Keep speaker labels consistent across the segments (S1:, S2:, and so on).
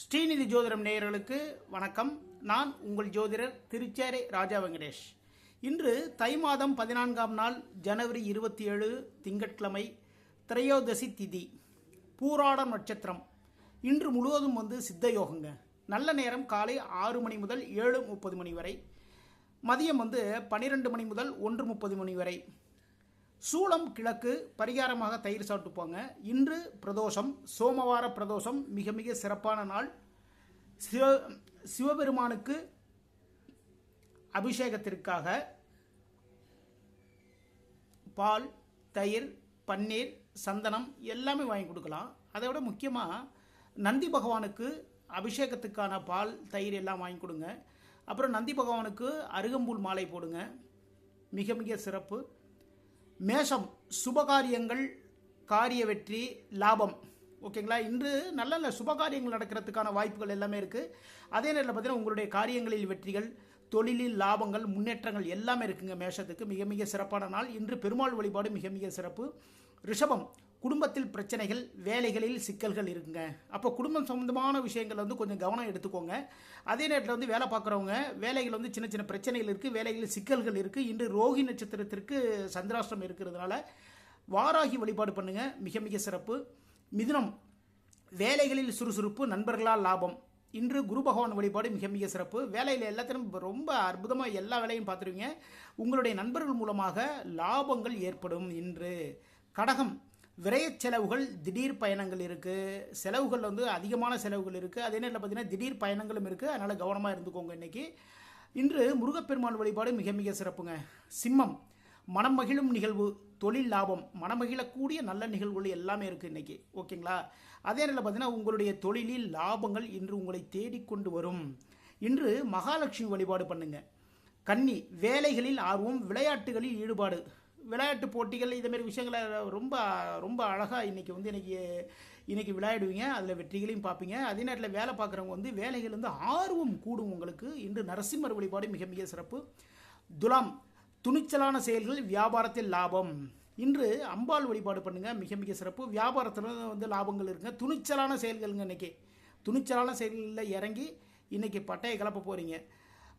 S1: ஸ்ரீநிதி ஜோதிடம் நேயர்களுக்கு வணக்கம். நான் உங்கள் ஜோதிடர் திருச்சேரை ராஜா வெங்கடேஷ். இன்று தை மாதம் 14ஆம் நாள் ஜனவரி 27 திங்கட்கிழமை, திரையோதசி திதி, பூராடம் நட்சத்திரம். இன்று முழுவதும் சித்த யோகங்க. நல்ல நேரம் காலை 6 மணி முதல் 7:30 மணி வரை, மதியம் 12 மணி முதல் 1:30 மணி வரை. சூளம் கிழக்கு, பரிகாரமாக தயிர் சாப்பிட்டு போங்க. இன்று பிரதோஷம், சோமவார பிரதோஷம், மிக மிக சிறப்பான நாள். சிவபெருமானுக்கு அபிஷேகத்திற்காக பால், தயிர், பன்னீர், சந்தனம் எல்லாமே வாங்கி கொடுக்கலாம். அதை விட முக்கியமாக நந்தி பகவானுக்கு அபிஷேகத்துக்கான பால், தயிர் எல்லாம் வாங்கி கொடுங்க. அப்புறம் நந்தி பகவானுக்கு அருகம்புல் மாலை போடுங்க. மிக மிக சிறப்பு. மேஷம், சுபகாரியங்கள், காரிய வெற்றி, லாபம். ஓகேங்களா? இன்று நல்ல நல்ல சுபகாரியங்கள் நடக்கிறதுக்கான வாய்ப்புகள் எல்லாமே இருக்குது. அதே நேரத்தில் பார்த்தீங்கன்னா உங்களுடைய காரியங்களில் வெற்றிகள், தொழிலில் லாபங்கள், முன்னேற்றங்கள் எல்லாமே இருக்குங்க. மேஷத்துக்கு மிக மிக சிறப்பான நாள். இன்று பெருமாள் வழிபாடு மிக மிக சிறப்பு. ரிஷபம், குடும்பத்தில் பிரச்சனைகள், வேலைகளில் சிக்கல்கள் இருக்குங்க. அப்போ குடும்பம் சம்பந்தமான விஷயங்கள் கொஞ்சம் கவனம் எடுத்துக்கோங்க. அதே நேரத்தில் வேலை பார்க்குறவங்க வேலைகள் சின்ன சின்ன பிரச்சனைகள் இருக்குது, வேலைகளில் சிக்கல்கள் இருக்குது. இன்று ரோஹி நட்சத்திரத்திற்கு சந்திராஷ்டிரம் இருக்கிறதுனால வாராகி வழிபாடு பண்ணுங்க, மிக மிக சிறப்பு. மிதுனம், வேலைகளில் சுறுசுறுப்பு, நண்பர்களால் லாபம். இன்று குரு பகவான் வழிபாடு மிக மிக சிறப்பு. வேலையில் எல்லாத்திலும் ரொம்ப அற்புதமாக எல்லா வேலையும் பார்த்துருவீங்க. உங்களுடைய நண்பர்கள் மூலமாக லாபங்கள் ஏற்படும். இன்று கடகம், விரைய செலவுகள், திடீர் பயணங்கள் இருக்குது. செலவுகள் அதிகமான செலவுகள் இருக்குது. அதே நேரத்தில் பார்த்தீங்கன்னா திடீர் பயணங்களும் இருக்குது. அதனால் கவனமாக இருந்துக்கோங்க. இன்றைக்கி இன்று முருகப்பெருமான் வழிபாடு மிக மிக சிறப்புங்க. சிம்மம், மனம் மகிழும் நிகழ்வு, தொழில் லாபம், மனமகிழக்கூடிய நல்ல நிகழ்வுகள் எல்லாமே இருக்குது இன்றைக்கி. ஓகேங்களா? அதே நேரத்தில் பார்த்தீங்கன்னா உங்களுடைய தொழிலில் லாபங்கள் இன்று உங்களை தேடிக்கொண்டு வரும். இன்று மகாலட்சுமி வழிபாடு பண்ணுங்க. கன்னி, வேலைகளில் ஆர்வம், விளையாட்டுகளில் ஈடுபாடு, விளையாட்டு போட்டிகள் இதேமாரி விஷயங்களை ரொம்ப ரொம்ப அழகாக இன்றைக்கி விளையாடுவீங்க. அதில் வெற்றிகளையும் பார்ப்பீங்க. அதே நேரத்தில் வேலை பார்க்குறவங்க வேலைகள் ஆர்வம் கூடும் உங்களுக்கு. இன்று நரசிம்மர் வழிபாடு மிக மிக சிறப்பு. துலாம், துணிச்சலான செயல்கள், வியாபாரத்தில் லாபம். இன்று அம்பாள் வழிபாடு பண்ணுங்கள், மிக மிக சிறப்பு. வியாபாரத்தில் லாபங்கள் இருக்குங்க. துணிச்சலான செயல்களுங்க. இன்றைக்கி துணிச்சலான செயல்களில் இறங்கி இன்றைக்கி பட்டையை கிளப்ப போகிறீங்க.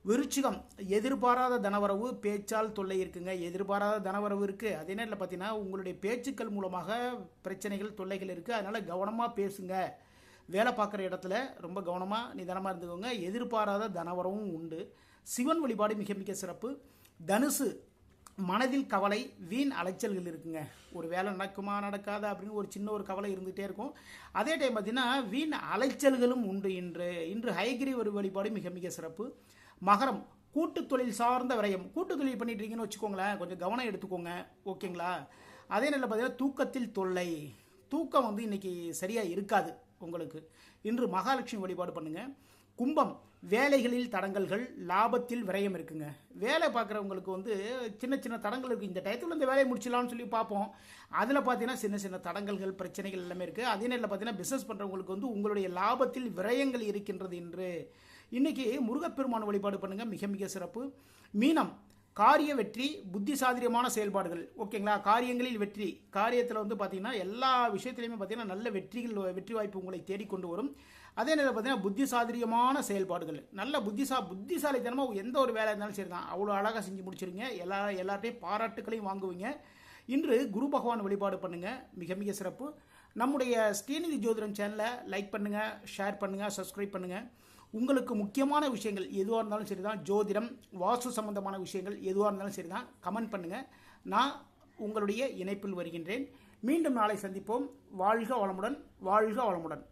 S1: விருச்சிகம், எதிர்பாராத தனவரவு, பேச்சால் தொல்லை இருக்குங்க. எதிர்பாராத தனவரவு இருக்குது. அதே நேரத்தில் பார்த்தீங்கன்னா உங்களுடைய பேச்சுக்கள் மூலமாக பிரச்சனைகள், தொல்லைகள் இருக்குது. அதனால் கவனமாக பேசுங்க. வேலை பார்க்குற இடத்துல ரொம்ப கவனமாக நிதானமாக இருந்துக்கோங்க. எதிர்பாராத தனவரவும் உண்டு. சிவன் வழிபாடு மிக மிக சிறப்பு. தனுசு, மனதில் கவலை, வீண் அலைச்சல்கள் இருக்குங்க. ஒரு வேலை நடக்குமா நடக்காதா அப்படின்னு ஒரு சின்ன ஒரு கவலை இருந்துகிட்டே இருக்கும். அதே டைம் பார்த்தீங்கன்னா வீண் அலைச்சல்களும் உண்டு. இன்று ஹயகிரி வழிபாடு மிக மிக சிறப்பு. மகரம், கூட்டு தொழில் சார்ந்த விரயம். கூட்டு தொழில் பண்ணிட்டு இருக்கீங்கன்னு வச்சுக்கோங்களேன், கொஞ்சம் கவனம் எடுத்துக்கோங்க. ஓகேங்களா? அதே நேரத்தில் பார்த்தீங்கன்னா தூக்கத்தில் தொல்லை, தூக்கம் இன்றைக்கி சரியாக இருக்காது உங்களுக்கு. இன்று மகாலட்சுமி வழிபாடு பண்ணுங்கள். கும்பம், வேலைகளில் தடங்கல்கள், லாபத்தில் விரயம் இருக்குங்க. வேலை பார்க்குறவங்களுக்கு சின்ன சின்ன தடங்கள் இருக்குது. இந்த டயத்தில் இந்த வேலையை முடிச்சிடலாம்னு சொல்லி பார்ப்போம். அதில் பார்த்தீங்கன்னா சின்ன சின்ன தடங்கல்கள், பிரச்சனைகள் எல்லாமே இருக்குது. அதே நேரத்தில் பார்த்தீங்கன்னா பிஸ்னஸ் பண்ணுறவங்களுக்கு உங்களுடைய லாபத்தில் விரயங்கள் இருக்கின்றது. இன்றைக்கி முருகப்பெருமான் வழிபாடு பண்ணுங்கள், மிக மிக சிறப்பு. மீனம், காரிய வெற்றி, புத்தி சாதுரியமான செயல்பாடுகள். ஓகேங்களா? காரியங்களில் வெற்றி. காரியத்தில் பார்த்தீங்கன்னா எல்லா விஷயத்துலையுமே பார்த்தீங்கன்னா நல்ல வெற்றி வாய்ப்பு உங்களை தேடிக்கொண்டு வரும். அதே நேரம் பார்த்தீங்கன்னா புத்தி சாதுரியமான செயல்பாடுகள், நல்ல புத்திசாலித்தனமாக எந்த ஒரு வேலை இருந்தாலும் சரி தான், அவ்வளோ அழகாக செஞ்சு முடிச்சிருங்க. எல்லார்ட்டையும் பாராட்டுக்களையும் வாங்குவீங்க. இன்று குரு பகவான் வழிபாடு பண்ணுங்கள், மிக மிக சிறப்பு. நம்முடைய ஸ்ரீநிதி ஜோதிடம் சேனலை லைக் பண்ணுங்கள், ஷேர் பண்ணுங்கள், சப்ஸ்கிரைப் பண்ணுங்கள். உங்களுக்கு முக்கியமான விஷயங்கள் எதுவாக இருந்தாலும் சரி தான், ஜோதிடம், வாஸ்து சம்பந்தமான விஷயங்கள் எதுவாக இருந்தாலும் சரி தான், கமெண்ட் பண்ணுங்கள். நான் உங்களுடைய இணைப்பில் வருகின்றேன். மீண்டும் நாளை சந்திப்போம். வாழ்க வளமுடன், வாழ்க வளமுடன்.